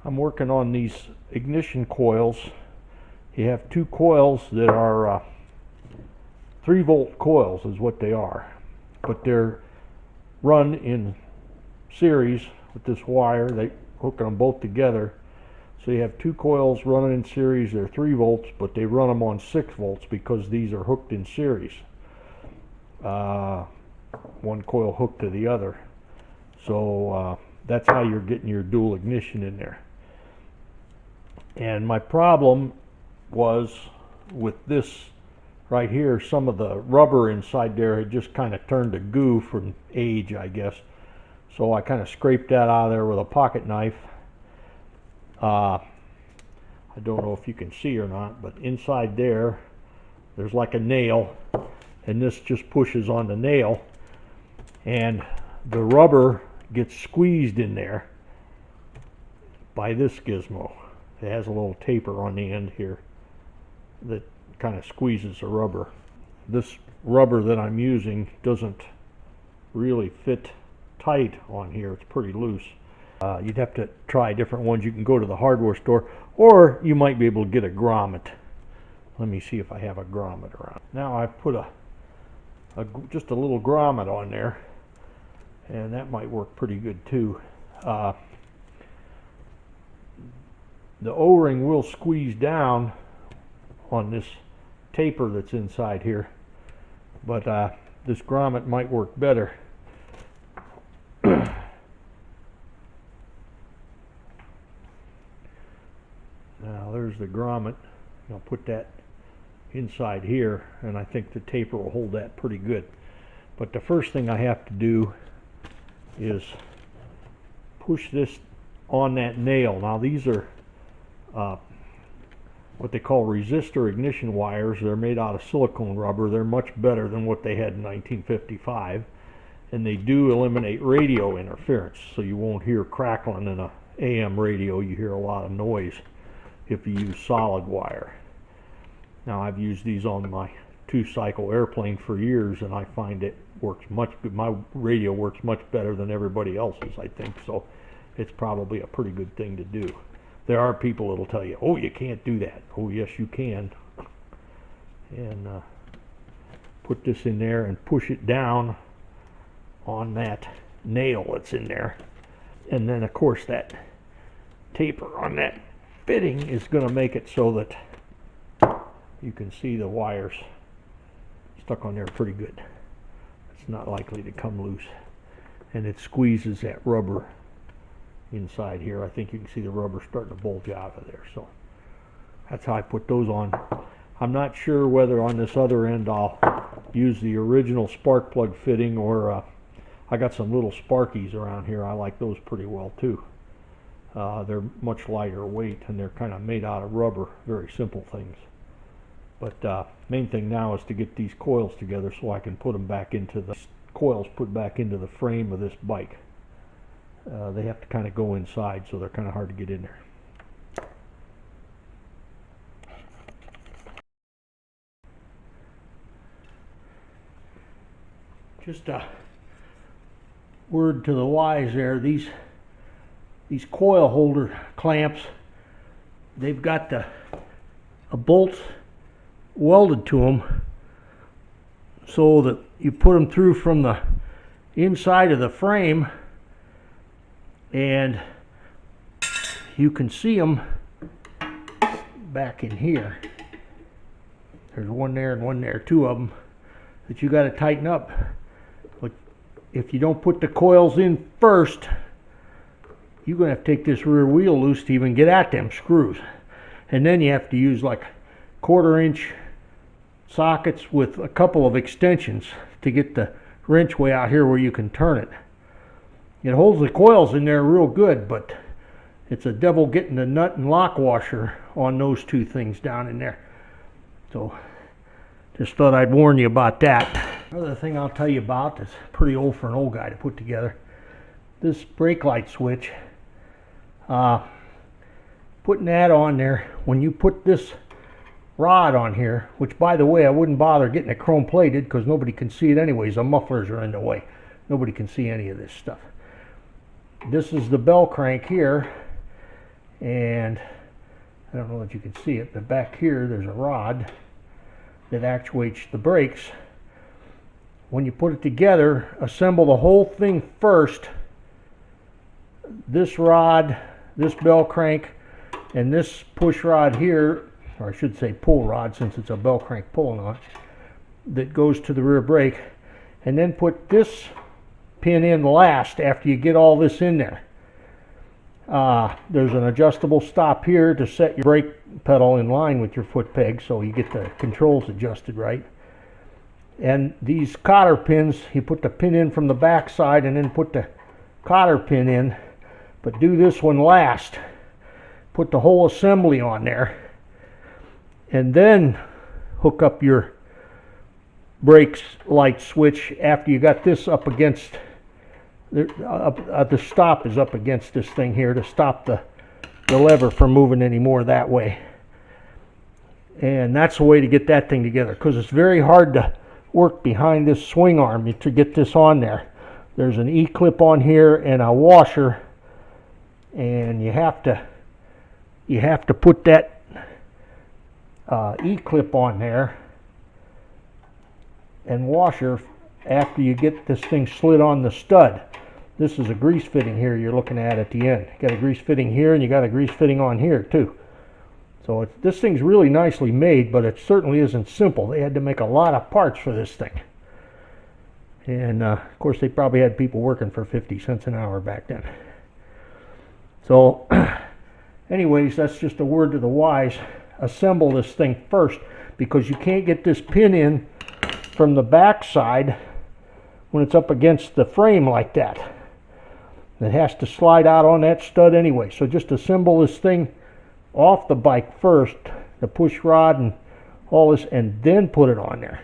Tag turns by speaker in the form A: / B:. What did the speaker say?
A: I'm working on these ignition coils. You have two coils that are 3-volt coils is what they are, but they're run in series with this wire. They hook them both together, so you have two coils running in series. They're 3 volts, but they run them on 6 volts because these are hooked in series. One coil hooked to the other, so that's how you're getting your dual ignition in there. And my problem was with this right here, some of the rubber inside there had just kind of turned to goo from age, I guess. So I kind of scraped that out of there with a pocket knife. I don't know if you can see or not, but inside there, there's like a nail, and this just pushes on the nail, and the rubber gets squeezed in there by this gizmo. It has a little taper on the end here that kind of squeezes the rubber. This rubber that I'm using doesn't really fit tight on here. It's pretty loose. You'd have to try different ones. You can go to the hardware store, or you might be able to get a grommet. Let me see if I have a grommet around. Now I've put just a little grommet on there, and that might work pretty good too. The O-ring will squeeze down on this taper that's inside here, but this grommet might work better. Now there's the grommet. I'll put that inside here, and I think the taper will hold that pretty good. But the first thing I have to do is push this on that nail. Now these are what they call resistor ignition wires. They're made out of silicone rubber. They're much better than what they had in 1955, and they do eliminate radio interference, so you won't hear crackling in a AM radio. You hear a lot of noise if you use solid wire. Now I've used these on my 2-cycle airplane for years, and I find it works much good. My radio works much better than everybody else's, I think, so it's probably a pretty good thing to do. There are people that'll tell you, oh, you can't do that. Oh, yes, you can. And put this in there and push it down on that nail that's in there. And then, of course, that taper on that fitting is going to make it so that you can see the wires stuck on there pretty good. It's not likely to come loose. And it squeezes that rubber inside here. I think you can see the rubber starting to bulge out of there. So that's how I put those on. I'm not sure whether on this other end I'll use the original spark plug fitting, or I got some little sparkies around here. I like those pretty well too. They're much lighter weight, and they're kind of made out of rubber. Very simple things. But main thing now is to get these coils together so I can put them back into the coils, put back into the frame of this bike. They have to kind of go inside, so they're kind of hard to get in there. Just a word to the wise there. These coil holder clamps, they've got a bolts welded to them so that you put them through from the inside of the frame, and you can see them back in here. There's one there and one there, 2 of them that you got to tighten up. But if you don't put the coils in first, you're going to have to take this rear wheel loose to even get at them screws. And then you have to use like 1/4-inch sockets with a couple of extensions to get the wrench way out here where you can turn it. It holds the coils in there real good, but it's a devil getting the nut and lock washer on those 2 things down in there. So just thought I'd warn you about that. Another thing I'll tell you about is pretty old for an old guy to put together. This brake light switch, putting that on there, when you put this rod on here, which by the way I wouldn't bother getting it chrome plated because nobody can see it anyways. The mufflers are in the way. Nobody can see any of this stuff. This is the bell crank here, And I don't know that you can see it, but back here there's a rod that actuates the brakes. When you put it together, assemble the whole thing first. This rod, this bell crank, and this push rod here, or I should say pull rod since it's a bell crank pulling on it, that goes to the rear brake, and then put this pin in last after you get all this in there. There's an adjustable stop here to set your brake pedal in line with your foot peg so you get the controls adjusted right. And these cotter pins, you put the pin in from the back side and then put the cotter pin in, but do this one last. Put the whole assembly on there and then hook up your brakes light switch after you got this up against the stop is up against this thing here to stop the lever from moving anymore that way. And that's the way to get that thing together, because it's very hard to work behind this swing arm to get this on there. There's an E-clip on here and a washer, and you have to put that E-clip on there and washer after you get this thing slid on the stud. This is a grease fitting here you're looking at the end. You got a grease fitting here and you got a grease fitting on here too. So this thing's really nicely made, but it certainly isn't simple. They had to make a lot of parts for this thing. And of course they probably had people working for 50 cents an hour back then. So anyways, that's just a word to the wise. Assemble this thing first, because you can't get this pin in from the back side when it's up against the frame like that. It has to slide out on that stud anyway. So just assemble this thing off the bike first, the push rod and all this, and then put it on there.